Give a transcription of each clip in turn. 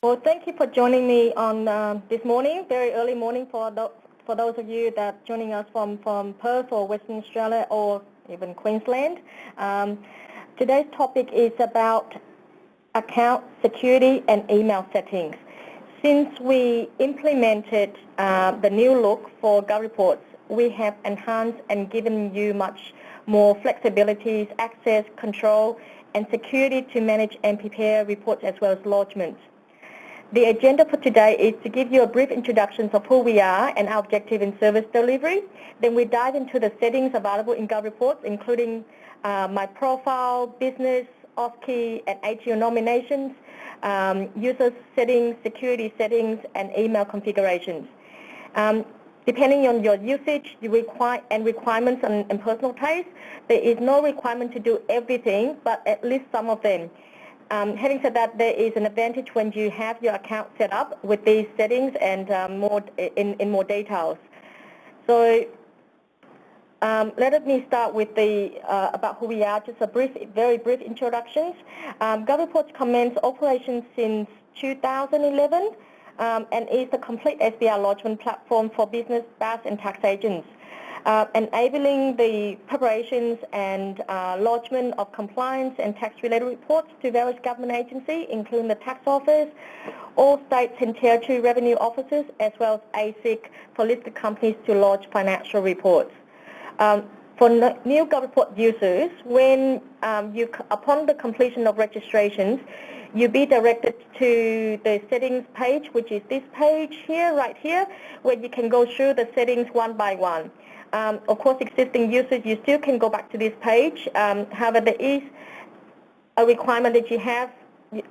Well, thank you for joining me on this morning, very early morning for those of you that are joining us from Perth or Western Australia or even Queensland. Today's topic is about account security and email settings. Since we implemented the new look for GovReports, we have enhanced and given you much more flexibilities, access, control, and security to manage and prepare reports as well as lodgements. The agenda for today is to give you a brief introduction of who we are and our objective in service delivery. Then we dive into the settings available in GovReports, including my profile, business, off-key, and Atrial Nominations, user settings, security settings, and email configurations. Depending on your usage and requirements and personal taste, there is no requirement to do everything, but at least some of them. Having said that, there is an advantage when you have your account set up with these settings and more details. So let me start with about who we are, just a very brief introductions. GovReports commenced operations since 2011 and is the complete SBR lodgement platform for business, BAS and tax agents. Enabling the preparations and lodgement of compliance and tax-related reports to various government agencies, including the tax office, all states and territory revenue offices, as well as ASIC for listed companies to lodge financial reports. For new GovReport users, when upon the completion of registrations, you'll be directed to the settings page, which is this page here, right here, where you can go through the settings one by one. Of course, existing users, you still can go back to this page. However, there is a requirement that you have,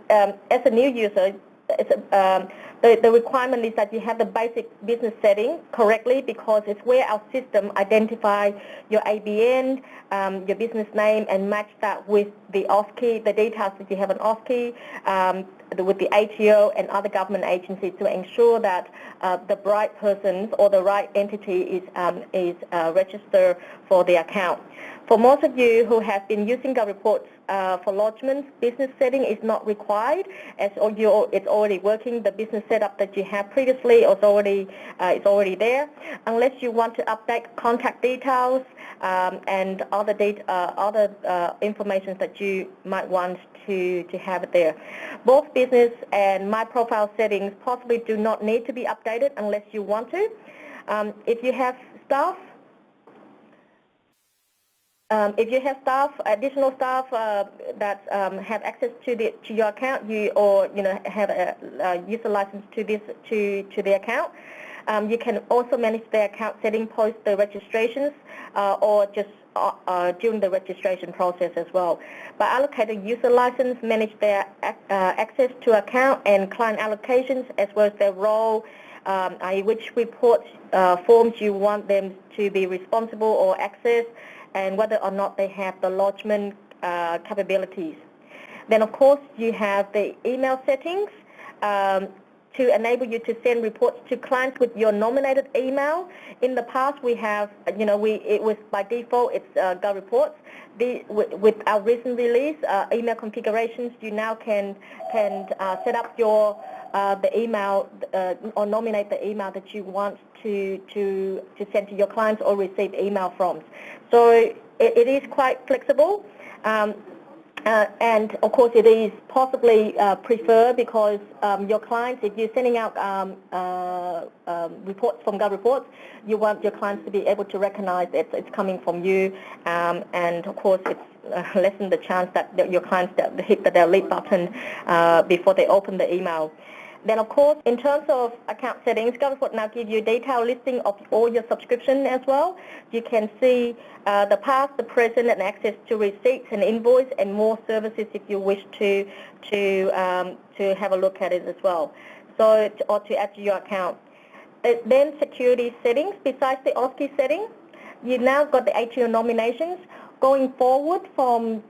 as a new user, the requirement is that you have the basic business setting correctly, because it's where our system identifies your ABN, your business name, and match that with the off-key, the details that you have an off-key, with the ATO and other government agencies to ensure that the right persons or the right entity is registered for the account. For most of you who have been using GovReports for lodgements, business setting is not required, as it's already working. The business setup that you have previously is already there, unless you want to update contact details and other information that you might want to have it there. Both business and my profile settings possibly do not need to be updated unless you want to. If you have staff, additional staff that have access to your account, have a user license to the account, you can also manage the account setting post the registrations or just during the registration process as well. By allocating user license, manage their access to account and client allocations, as well as their role, which reports forms you want them to be responsible or access, and whether or not they have the lodgement capabilities. Then, of course, you have the email settings to enable you to send reports to clients with your nominated email. In the past, we have, it was by default, it's GovReports. With our recent release, email configurations, you now can set up the email or nominate the email that you want to send to your clients or receive email from. So it is quite flexible. And of course, it is possibly preferred because your clients, if you're sending out reports from GovReports, you want your clients to be able to recognize it's coming from you, and of course, it's lessen the chance that your clients hit the delete button before they open the email. Then, of course, in terms of account settings, GovReports now gives you a detailed listing of all your subscriptions as well. You can see the past, the present, and access to receipts and invoice and more services if you wish to have a look at it as well. So, or to add to your account. Then security settings. Besides the off-key setting, you've now got the Atrial Nominations. Going forward from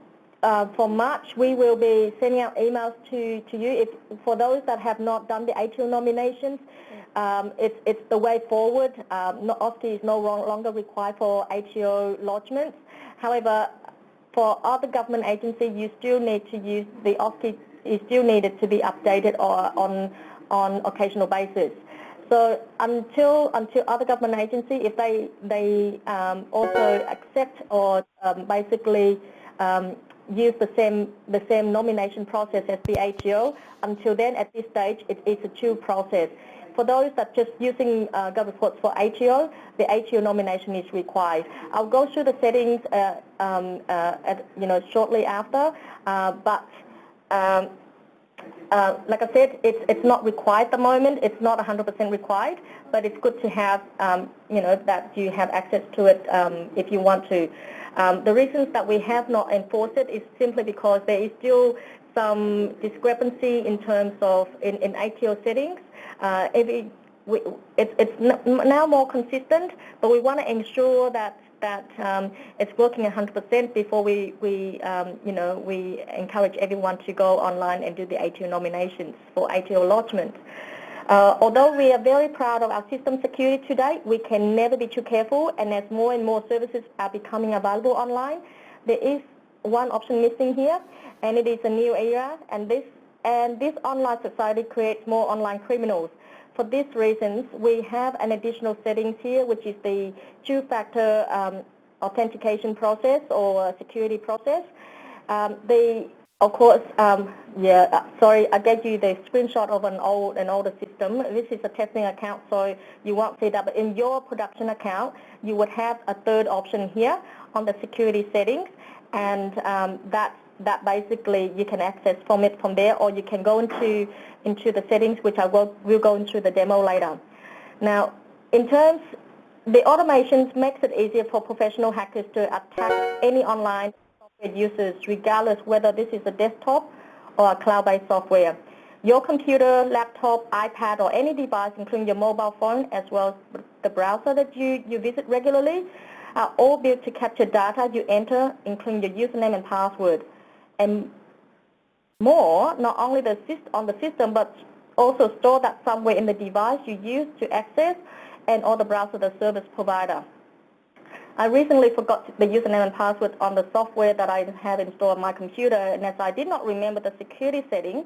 March, we will be sending out emails to you. For those that have not done the Atrial Nominations, it's the way forward. Off-key is no longer required for ATO lodgements. However, for other government agencies, you still need to use the off-key is still needed to be updated or on occasional basis. So until other government agencies, if they also accept or basically use the same nomination process as the ATO, until then, at this stage, it's a two process. For those that just using GovReports for ATO, the ATO nomination is required. I'll go through the settings, shortly after, but. Like I said, it's not required at the moment. It's not 100% required, but it's good to have, that you have access to it if you want to. The reasons that we have not enforced it is simply because there is still some discrepancy in terms of in ATO settings. It's now more consistent, but we want to ensure that it's working 100% before we encourage everyone to go online and do the ATO nominations for ATO lodgement. Although we are very proud of our system security to date, we can never be too careful, and as more and more services are becoming available online, there is one option missing here, and it is a new era, and this online society creates more online criminals. For these reasons, we have an additional settings here, which is the two-factor authentication process or security process. Sorry, I gave you the screenshot of an older system. This is a testing account, so you won't see that. But in your production account, you would have a third option here on the security settings, and that basically you can access from there, or you can go into the settings, which we'll go into the demo later. Now, in terms, the automations makes it easier for professional hackers to attack any online software users, regardless whether this is a desktop or a cloud-based software. Your computer, laptop, iPad, or any device, including your mobile phone, as well as the browser that you visit regularly, are all built to capture data you enter, including your username and password. And more, not only on the system, but also store that somewhere in the device you use to access and or the browser the service provider. I recently forgot the username and password on the software that I have installed on my computer, and as I did not remember the security setting,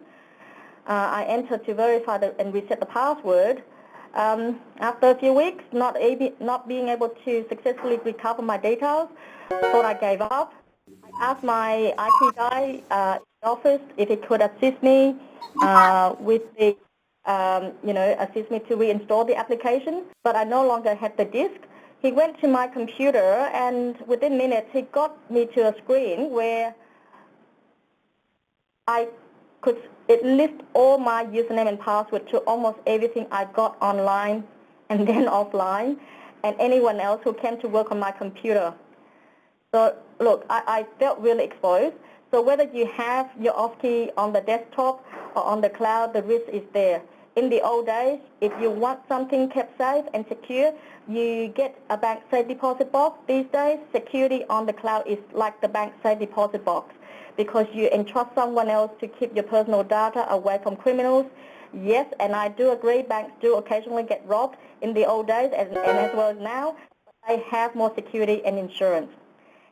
I entered to verify and reset the password. After a few weeks, not being able to successfully recover my details, thought I gave up. I asked my IT guy in the office if he could assist me with the, assist me to reinstall the application, but I no longer had the disk. He went to my computer, and within minutes, he got me to a screen where it lists all my username and password to almost everything I got online and then offline, and anyone else who came to work on my computer. So look, I felt really exposed. So whether you have your off key on the desktop or on the cloud, the risk is there. In the old days, if you want something kept safe and secure, you get a bank safe deposit box. These days, security on the cloud is like the bank safe deposit box, because you entrust someone else to keep your personal data away from criminals. Yes, and I do agree, banks do occasionally get robbed in the old days and as well as now, but they have more security and insurance.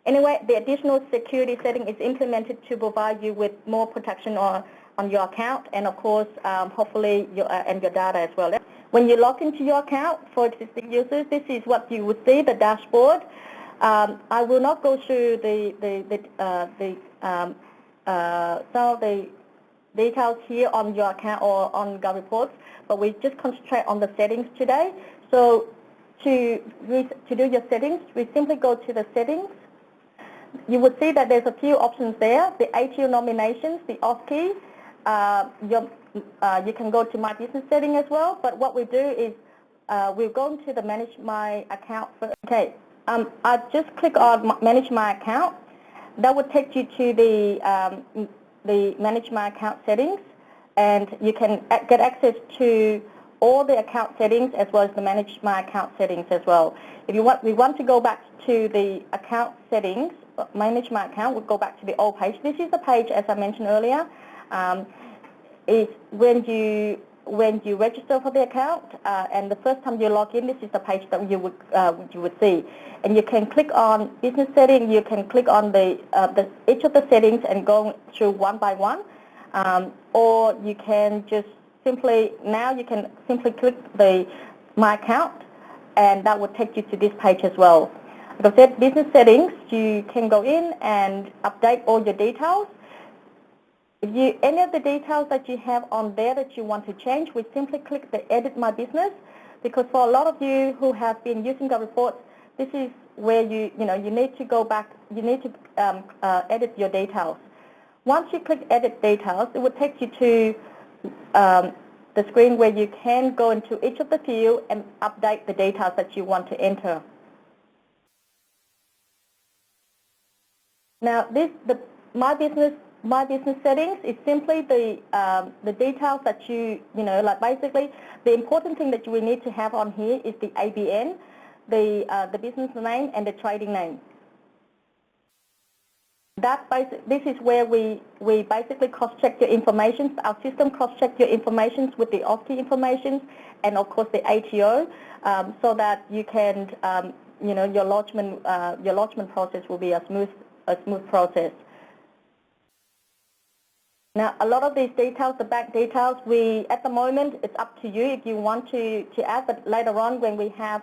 Anyway, the additional security setting is implemented to provide you with more protection on your account, and of course, hopefully your data as well. When you log into your account for existing users, this is what you would see, the dashboard. I will not go through some of the details here on your account or on GovReports, but we just concentrate on the settings today. So to do your settings, we simply go to the settings. You would see that there's a few options there, the ATO nominations, the off key. You can go to my business setting as well, but what we do is we'll go into the manage my account. Okay, I just click on manage my account. That would take you to the manage my account settings, and you can get access to all the account settings as well as the manage my account settings as well. If we want to go back to the account settings, manage my account, we'll go back to the old page. This is the page, as I mentioned earlier, is when you register for the account, and the first time you log in, this is the page that you would see. And you can click on business setting. You can click on each of the settings and go through one by one. or you can just simply click the My Account, and that will take you to this page as well. Like I said, business settings, you can go in and update all your details. If any of the details that you have on there that you want to change, we simply click the Edit My Business, because for a lot of you who have been using GovReports, this is where you need to go back, you need to edit your details. Once you click Edit Details, it will take you to the screen where you can go into each of the fields and update the details that you want to enter. Now, My Business settings is simply the details that like basically the important thing that we need to have on here is the ABN, the business name, and the trading name. This is where we basically cross-check your information. Our system cross-check your information with the OSCE information and of course the ATO, so that you can, your lodgement process will be a smooth process. Now, a lot of these details, the bank details, at the moment, it's up to you if you want to add, but later on when we have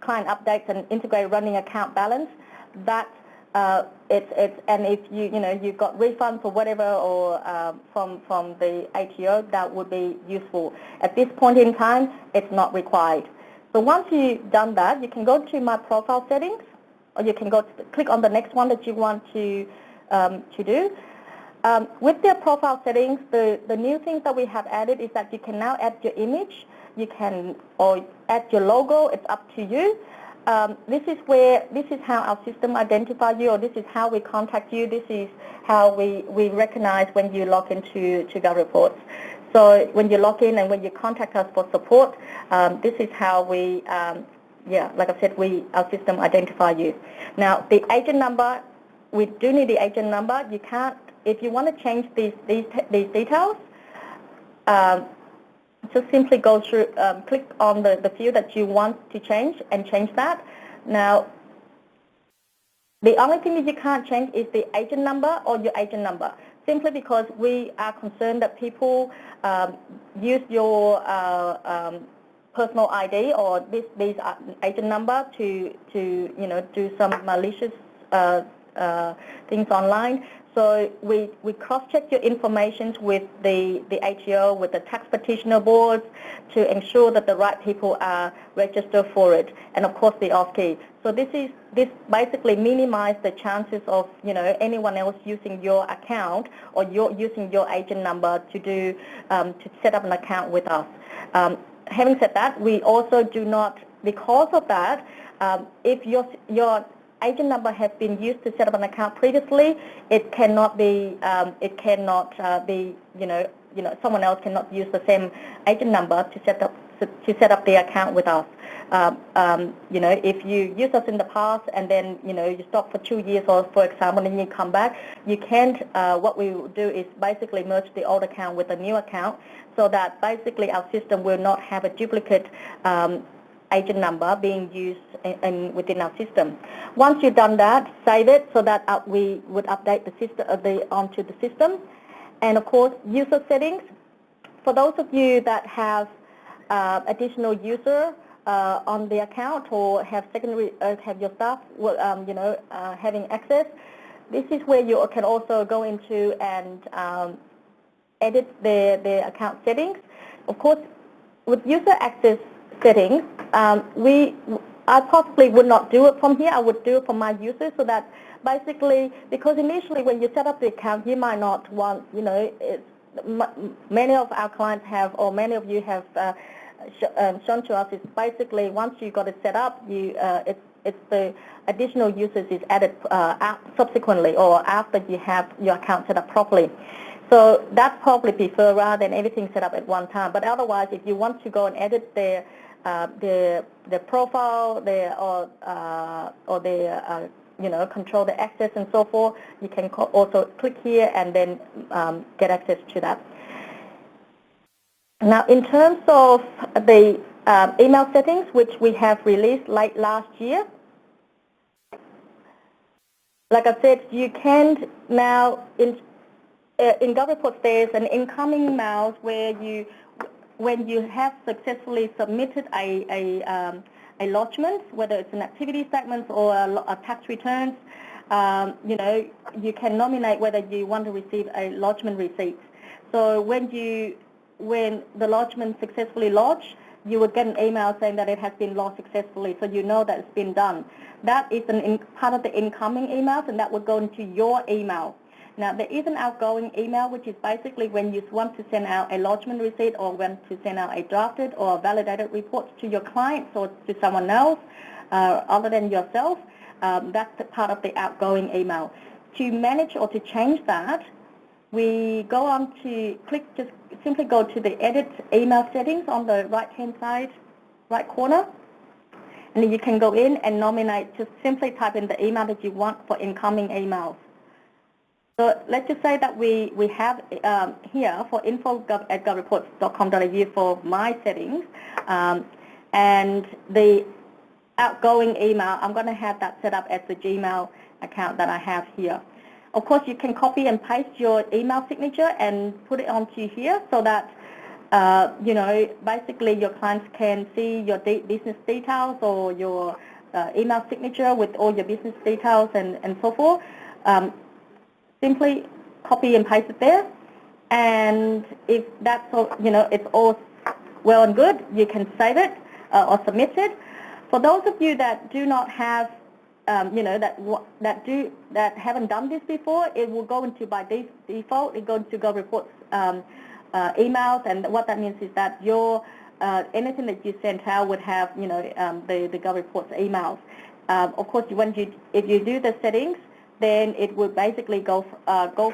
client updates and integrated running account balance, that and if you've got refunds or whatever, or from the ATO, that would be useful. At this point in time, it's not required. So once you've done that, you can go to My Profile Settings, or you can click on the next one that you want to do. With the profile settings, the new things that we have added is that you can now add your image, or add your logo. It's up to you. This is how our system identifies you, or this is how we contact you. This is how we recognize when you log into GovReports. So when you log in and when you contact us for support, this is how we, like I said, our system identify you. Now, the agent number, we do need the agent number. You can't, if you want to change these details, just simply go through, click on the field that you want to change and change that. Now, the only thing that you can't change is the agent number or your agent number, simply because we are concerned that people use your personal ID or this agent number to do some malicious things online. So we cross-check your information with the ATO, with the tax practitioner boards, to ensure that the right people are registered for it, and of course the OSCE. So this basically minimizes the chances of anyone else using your account or using your agent number to set up an account with us. Having said that, we also do not, because of that, if your agent number has been used to set up an account previously, it cannot be, someone else cannot use the same agent number to set up the account with us. If you use us in the past and then you stop for 2 years, or for example, and then you come back, you can't. What we will do is basically merge the old account with a new account, so that basically our system will not have a duplicate agent number being used within our system. Once you've done that, save it so that we would update the system onto the system. And of course, user settings. For those of you that have additional user on the account, or have have your staff having access, this is where you can also go into and edit the account settings. Of course, with user access settings, I possibly would not do it from here. I would do it for my users, so that basically, because initially when you set up the account, you might not want, many of our clients have, or many of you have shown to us, is basically once you got it set up, it's the additional users is added subsequently, or after you have your account set up properly. So that's probably prefer rather than everything set up at one time. But otherwise, if you want to go and edit their profile, control the access and so forth, you can also click here and then get access to that. Now, in terms of the email settings, which we have released late last year, like I said, you can now in GovReports, there's an incoming emails where when you have successfully submitted a lodgement, whether it's an activity statement or a tax returns, you can nominate whether you want to receive a lodgement receipt. So when the lodgement successfully lodged, you would get an email saying that it has been lodged successfully, so you know that it's been done. That is part of the incoming emails, and that will go into your email. Now, there is an outgoing email, which is basically when you want to send out a lodgement receipt or want to send out a drafted or validated report to your clients or to someone else other than yourself. That's the part of the outgoing email. To manage or to change that, we go on to just simply go to the edit email settings on the right-hand side, right corner, and then you can go in and nominate, just simply type in the email that you want for incoming emails. So let's just say that we have here for info@govreports.com.au for my settings, and the outgoing email, I'm going to have that set up as the Gmail account that I have here. Of course, you can copy and paste your email signature and put it onto here so that, basically your clients can see your business details or your email signature with all your business details and so forth. Simply copy and paste it there. And if that's all, it's all well and good, you can save it or submit it. For those of you that do not have that haven't done this before, it will go into by default. It goes to GovReports emails, and what that means is that your anything that you sent out would have the GovReports emails. Of course, if you do the settings, then it will basically go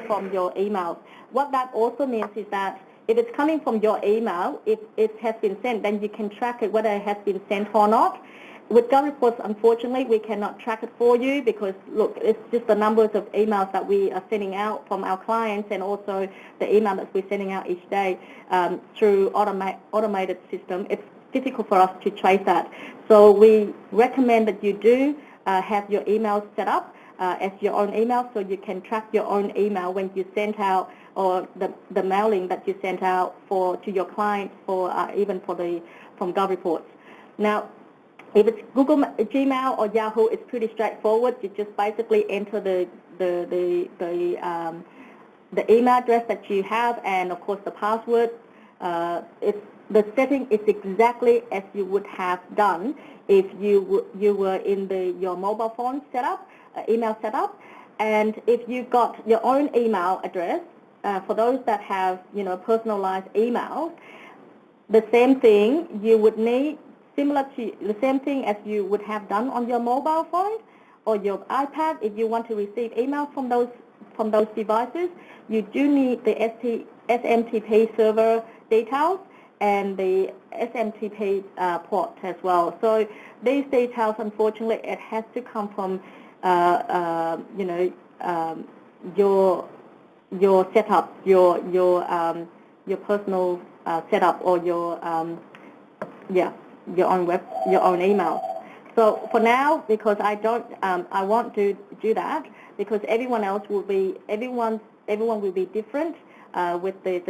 from your emails. What that also means is that if it's coming from your email, if it has been sent, then you can track it whether it has been sent or not. With GovReports, unfortunately, we cannot track it for you because, look, it's just the numbers of emails that we are sending out from our clients and also the email that we're sending out each day through automated system. It's difficult for us to trace that. So we recommend that you do have your emails set up as your own email so you can track your own email when you send out or the mailing that you sent out to your clients even from GovReports. Now, if it's Google Gmail or Yahoo, it's pretty straightforward. You just basically enter the email address that you have and, of course, the password. The setting is exactly as you would have done if you were in your mobile phone setup, email setup. And if you've got your own email address, for those that have personalized emails, the same thing you would need. Similar to the same thing as you would have done on your mobile phone or your iPad. If you want to receive emails from those devices, you do need the SMTP server details and the SMTP port as well. So these details, unfortunately, it has to come from your setup, your personal setup or your own email. So for now, because I won't do that because everyone will be different with the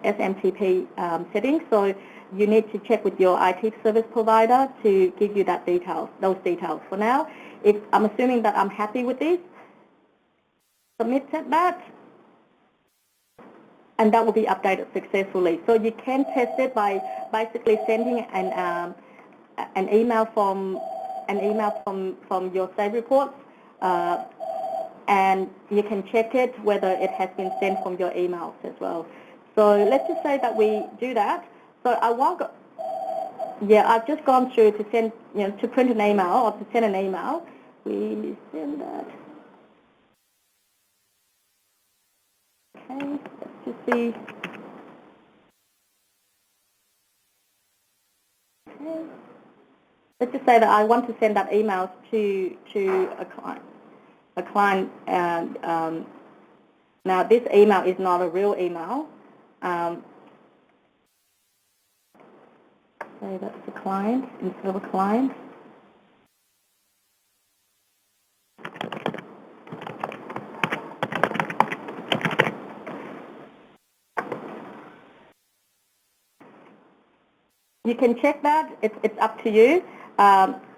SMTP settings. So you need to check with your IT service provider to give you those details. For now, if I'm assuming that I'm happy with this, submit that. And that will be updated successfully. So you can test it by basically sending an email from your save reports, and you can check it whether it has been sent from your emails as well. So let's just say that we do that. So I've just gone through to send, to print an email or to send an email. We send that. Okay. To see. Okay. Let's just say that I want to send that email to a client, and now this email is not a real email. Say that's the client instead of a client. You can check that. It's up to you.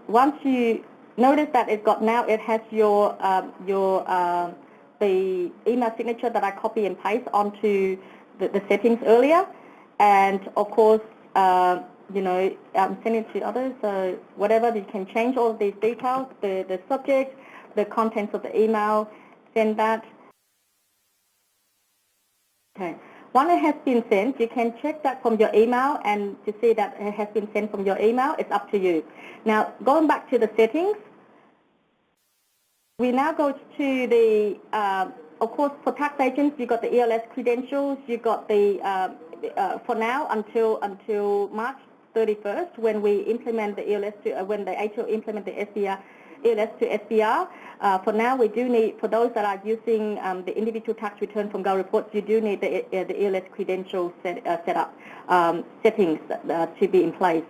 Once you notice that it has the email signature that I copy and paste onto the settings earlier, and of course, send it to others. So whatever, you can change all of these details, the subject, the contents of the email, send that. Okay. Once it has been sent, you can check that from your email, and to see that it has been sent from your email, it's up to you. Now, going back to the settings, we now go to the, of course, for tax agents, you got the ELS credentials, you got the, for now, until March 31st, when we implement the ELS when the ATO implement the SBR, ELS to SBR. For now, we do need, for those that are using the individual tax return from GovReports, you do need the ELS credentials settings to be in place.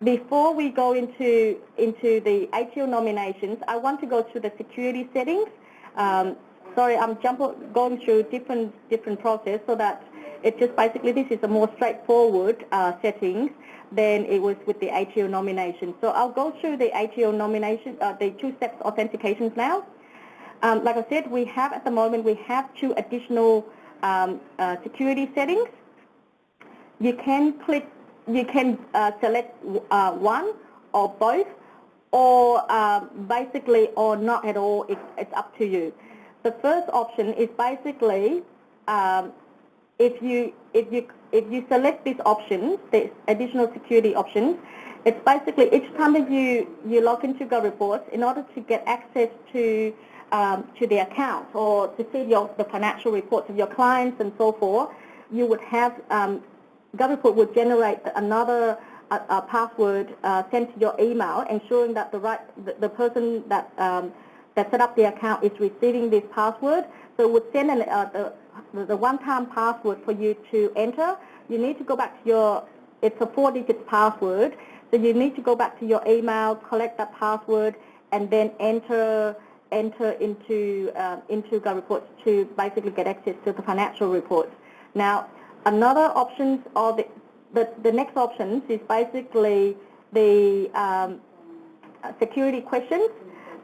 Before we go into the Atrial Nominations, I want to go through the security settings. Sorry, I'm going through different process, so that it just basically, this is a more straightforward settings than it was with the Atrial Nomination. So I'll go through the Atrial Nomination, the two-step authentications now. Like I said, at the moment, we have 2 additional security settings. You can select one or both, or basically, or not at all. It's up to you. The first option is basically, if you select these options, the additional security options, it's basically each time that you log into GovReports, in order to get access to the account or to see the financial reports of your clients and so forth, you would have GovReport would generate another password sent to your email, ensuring that the person that set up the account is receiving this password. So it would send the one-time password for you to enter. You need to go back to it's a 4-digit password, so you need to go back to your email, collect that password, and then enter into GovReports to basically get access to the financial reports. Now, another options, or the next options, is basically the security questions.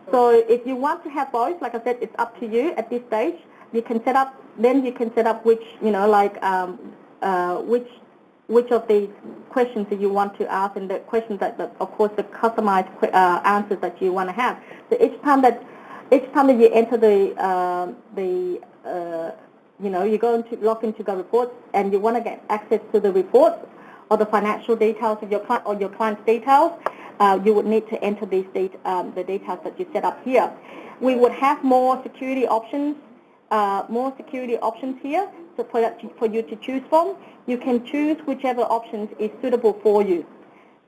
So if you want to have both, like I said, it's up to you at this stage. You can set up which, which of the questions that you want to ask, and the questions that of course, the customized answers that you want to have. So each time that you enter you're going to log into GovReports and you want to get access to the reports or the financial details of your client or your client's details, you would need to enter the details that you set up here. We would have more security options here, so for you to choose from. You can choose whichever options is suitable for you.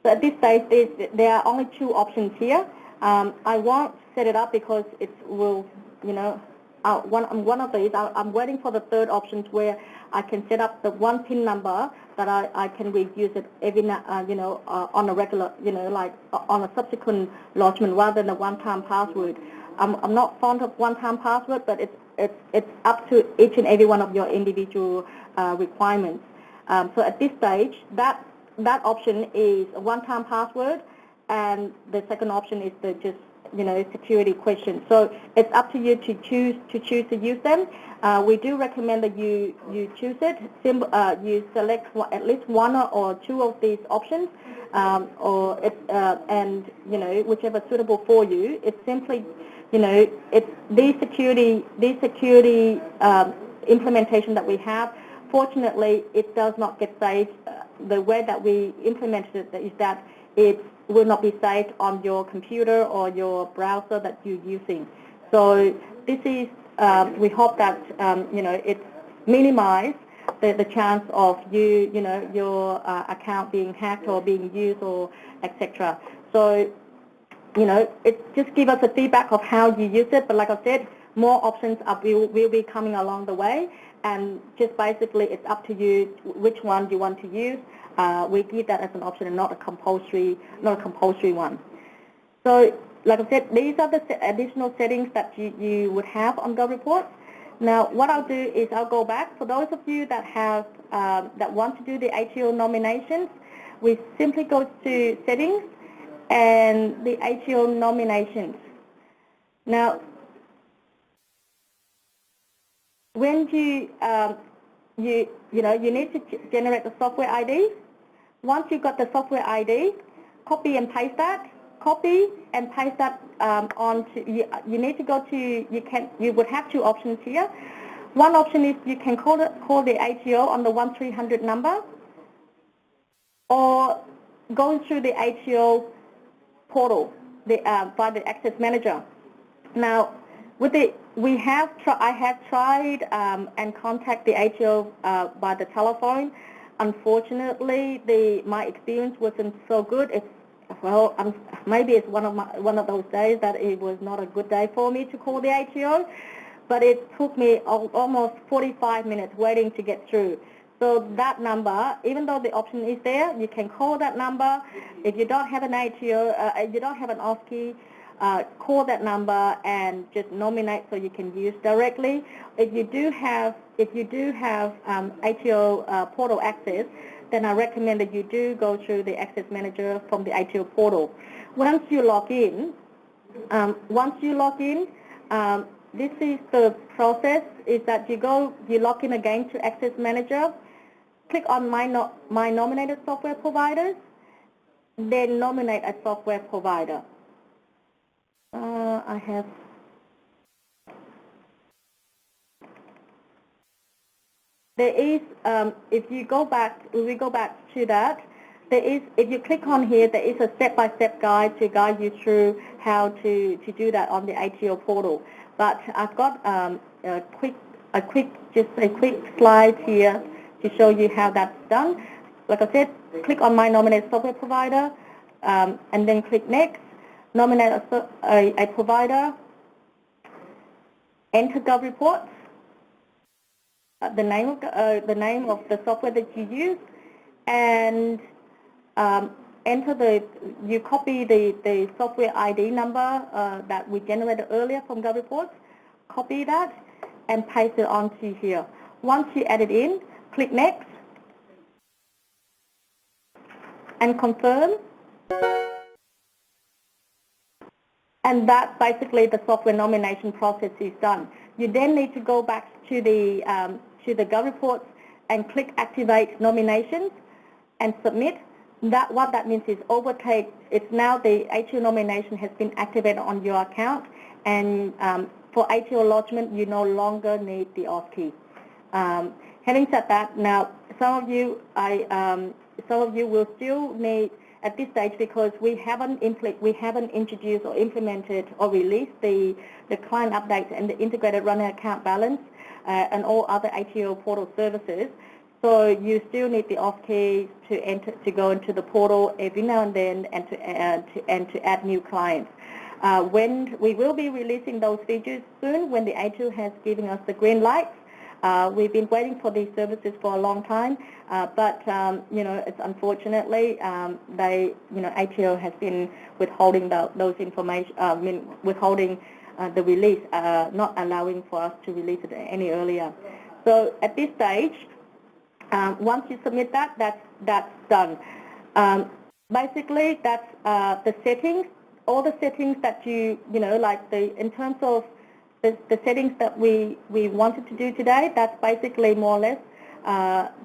So at this stage, there are only 2 options here. I won't set it up because it will, one of these, I'm waiting for the third option where I can set up the one PIN number that I can reuse it every, on a regular, like on a subsequent lodgement, rather than a one-time password. I'm not fond of one-time password, but it's up to each and every one of your individual requirements. So at this stage, that option is a one-time password, and the second option is the just security question. So it's up to you to choose to use them. We do recommend that you choose it. You select at least one or 2 of these options, and whichever suitable for you. It's simply, it's these security implementation that we have. Fortunately, it does not get saved. The way that we implemented it is that it will not be saved on your computer or your browser that you're using. So this is, we hope that, it minimizes the chance of your account being hacked or being used, or etc. So, it just gives us a feedback of how you use it. But like I said, more options will be coming along the way, and just basically it's up to you which one you want to use. We give that as an option and not a compulsory one. So, like I said, these are the additional settings that you would have on GovReports. Now, what I'll do is I'll go back. For those of you that have that want to do the Atrial Nominations, we simply go to Settings and the Atrial Nominations. Now, when you need to generate the software ID. Once you've got the software ID, copy and paste that. Copy and paste that onto. You need to go to. You would have two options here. One option is you can call the ATO on the 1300 number, or going through the ATO portal by the Access Manager. Now, I have tried and contact the ATO by the telephone. Unfortunately, my experience wasn't so good. Maybe it's one of those days that it was not a good day for me to call the ATO, but it took me almost 45 minutes waiting to get through. So that number, even though the option is there, you can call that number. If you don't have an ATO, if you don't have an OSCE, call that number and just nominate so you can use directly. If you do have ATO portal access, then I recommend that you do go through the Access Manager from the ATO portal. Once you log in, this is the process, is that you log in again to Access Manager, click on My Nominated Software Providers, then nominate a software provider. There is, if we go back to that, if you click on here, there is a step-by-step guide to guide you through how to do that on the ATO portal. But I've got a quick slide here to show you how that's done. Like I said, click on My Nominated Software Provider, and then click Next. Nominate a provider. Enter GovReports. The name of the software that you use, and you copy the software ID number that we generated earlier from GovReports, copy that and paste it onto here. Once you add it in, click Next and confirm, and that basically the software nomination process is done. You then need to go back to the GovReports and click Activate Nominations and submit. What that means is it's now the ATO nomination has been activated on your account, and for ATO lodgement you no longer need the OSCE. Having said that, now some of you will still need at this stage, because we haven't introduced or implemented or released the client updates and the integrated running account balance and all other ATO portal services. So you still need the OSCE to go into the portal every now and then and to add new clients. When we will be releasing those features soon, when the ATO has given us the green light. We've been waiting for these services for a long time, but it's unfortunately ATO has been withholding those information, withholding the release, not allowing for us to release it any earlier. So at this stage, once you submit that's done. Basically, that's the settings, all the settings that in terms of the settings that we wanted to do today. That's basically more or less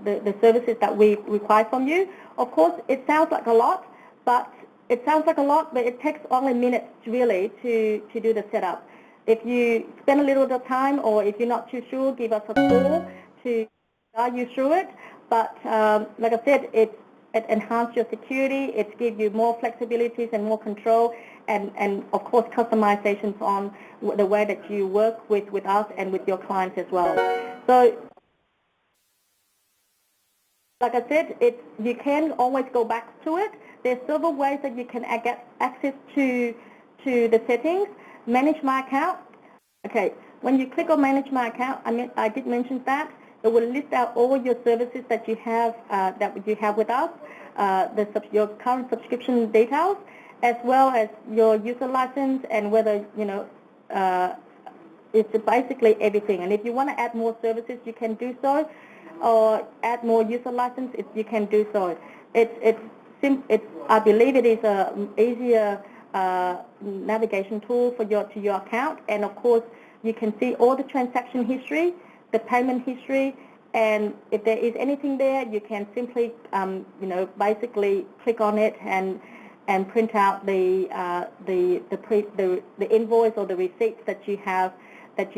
the services that we require from you. Of course, it sounds like a lot, but it takes only minutes really to do the setup. If you spend a little bit of time, or if you're not too sure, give us a call to guide you through it. But like I said, it enhances your security, it gives you more flexibilities and more control, and of course customizations on the way that you work with us and with your clients as well. So like I said, you can always go back to it. There's several ways that you can get access to the settings. Manage my account. Okay, when you click on Manage my account, I did mention that. It will list out all your services that you have with us, your current subscription details, as well as your user license and whether it's basically everything. And if you want to add more services, you can do so, or add more user license, you can do so. I believe it is a easier navigation tool for your account, and of course you can see all the transaction history, the payment history, and if there is anything there, you can simply basically click on it and print out the invoice or the receipts that you have that's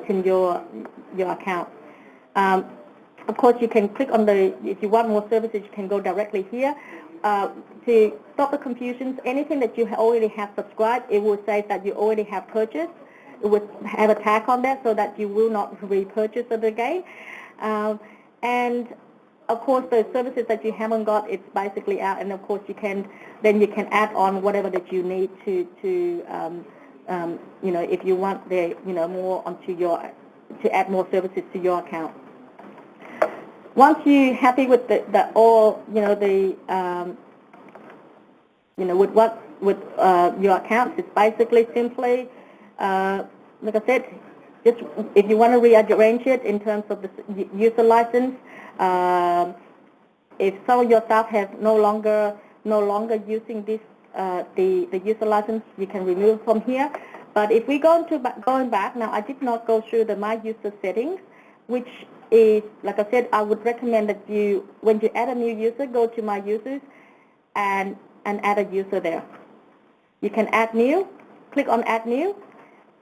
in your account. Of course, you can click on if you want more services, you can go directly here. To stop the confusions, anything that you already have subscribed, it will say that you already have purchased. It would have a tag on that so that you will not repurchase it again. And of course, the services that you haven't got, it's basically out. And of course, you can add on whatever that you need to if you want more to add more services to your account. Once you're happy with with your accounts, it's basically simply, like I said, just if you want to rearrange it in terms of the user license, if some of your staff have no longer using this the user license, you can remove from here. But if we going back now, I did not go through the My User settings, which is, like I said, I would recommend that when you add a new user, go to My Users and add a user there. You can add new, click on Add New,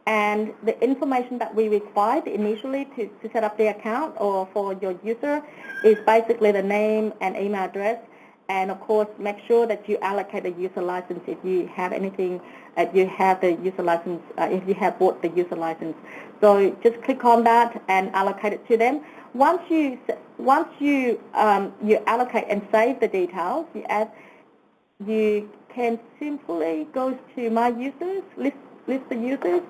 and the information that we required initially to set up the account or for your user is basically the name and email address, and of course make sure that you allocate a user license if you have anything, if you have the user license, if you have bought the user license. So just click on that and allocate it to them. Once you allocate and save the details, you can simply go to My Users, list the users,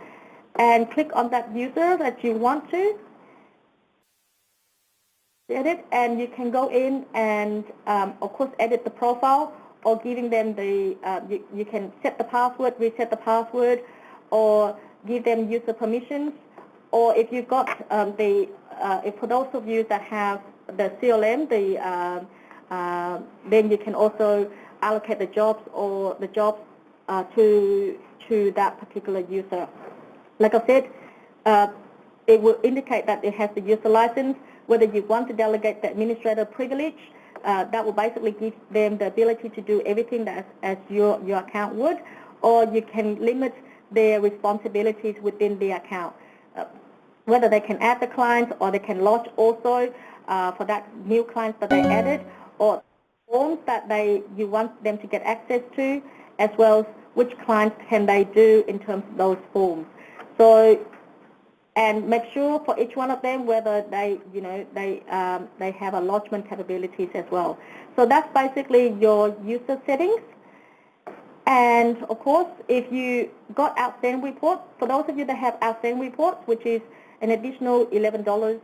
and click on that user that you want to edit, and you can go in and of course edit the profile, or giving them you can set the password, reset the password, or give them user permissions. Or if you've got if for those of you that have the CLM, then you can also allocate the jobs to that particular user. Like I said, it will indicate that it has the user license. Whether you want to delegate the administrator privilege, that will basically give them the ability to do everything as your account would, or you can limit their responsibilities within the account. Whether they can add the clients, or they can lodge also for that new clients that they added, or forms that you want them to get access to, as well as which clients can they do in terms of those forms. So, and make sure for each one of them whether they have a lodgement capabilities as well. So that's basically your user settings. And of course, if you got outstanding reports, for those of you that have outstanding reports, which is an additional $11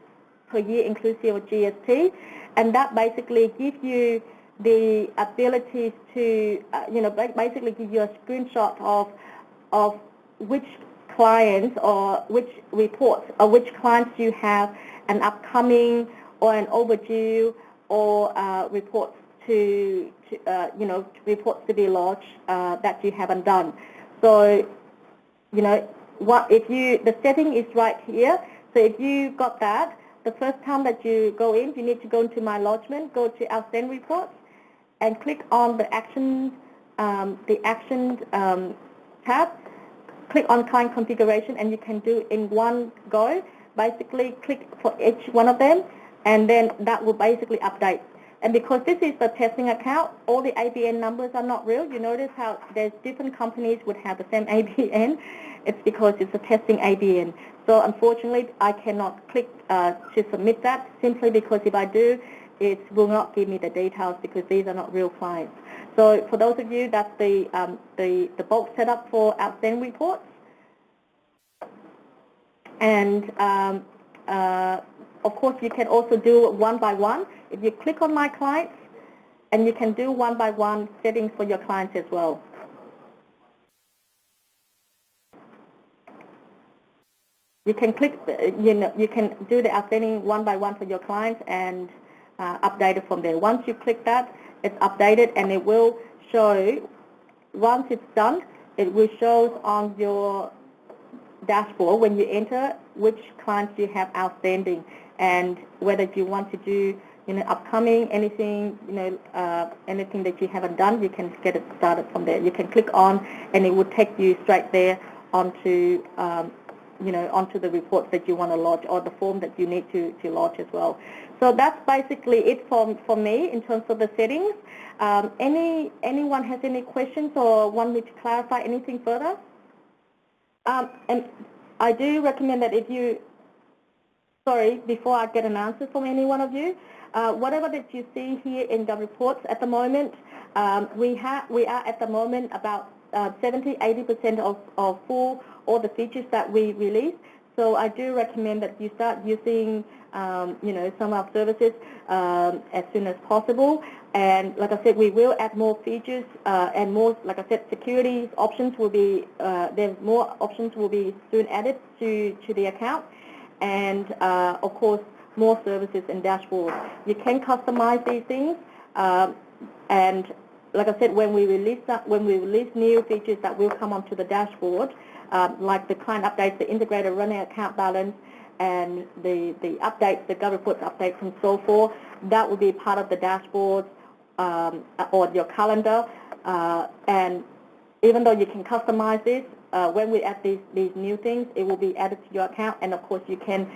per year inclusive of GST, and that basically gives you the ability to, basically give you a screenshot of which clients or which reports or which clients you have an upcoming or an overdue or reports reports to be lodged that you haven't done. So, the setting is right here. So if you got that, the first time that you go in, you need to go into My Lodgement, go to Outstanding Reports, and click on the Action tab. Click on Client Configuration, and you can do in one go. Basically, click for each one of them, and then that will basically update. And because this is the testing account, all the ABN numbers are not real. You notice how there's different companies would have the same ABN. It's because it's a testing ABN. So unfortunately, I cannot click to submit that, simply because if I do, it will not give me the details because these are not real clients. So for those of you, that's the bulk setup for outstanding reports. And of course, you can also do one by one. If you click on My Clients, and you can do one by one settings for your clients as well. you can click, you can do the outstanding one by one for your clients and update it from there. Once you click that, it's updated, and it will show, once it's done, it will show on your dashboard when you enter which clients you have outstanding, and whether you want to do upcoming anything, anything that you haven't done, you can get it started from there. You can click on, and it will take you straight there onto onto the reports that you want to lodge, or the form that you need to lodge as well. So that's basically it for me in terms of the settings. Anyone has any questions or want me to clarify anything further? And I do recommend that before I get an answer from any one of you, whatever that you see here in GovReports at the moment, we are at the moment about 70-80% of full all the features that we release. So I do recommend that you start using some of our services as soon as possible. And like I said, we will add more features and more, like I said, security options will be, there's more options will be soon added to the account. And of course, more services and dashboards. You can customize these things, and like I said, when we release new features that will come onto the dashboard, like the client updates, the integrated running account balance, and the updates, the GovReports updates and so forth, that will be part of the dashboard or your calendar. And even though you can customize this, when we add these new things, it will be added to your account, and of course you can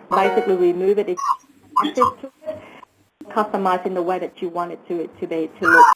basically remove it if you have access to it, customize in the way that you want it to look.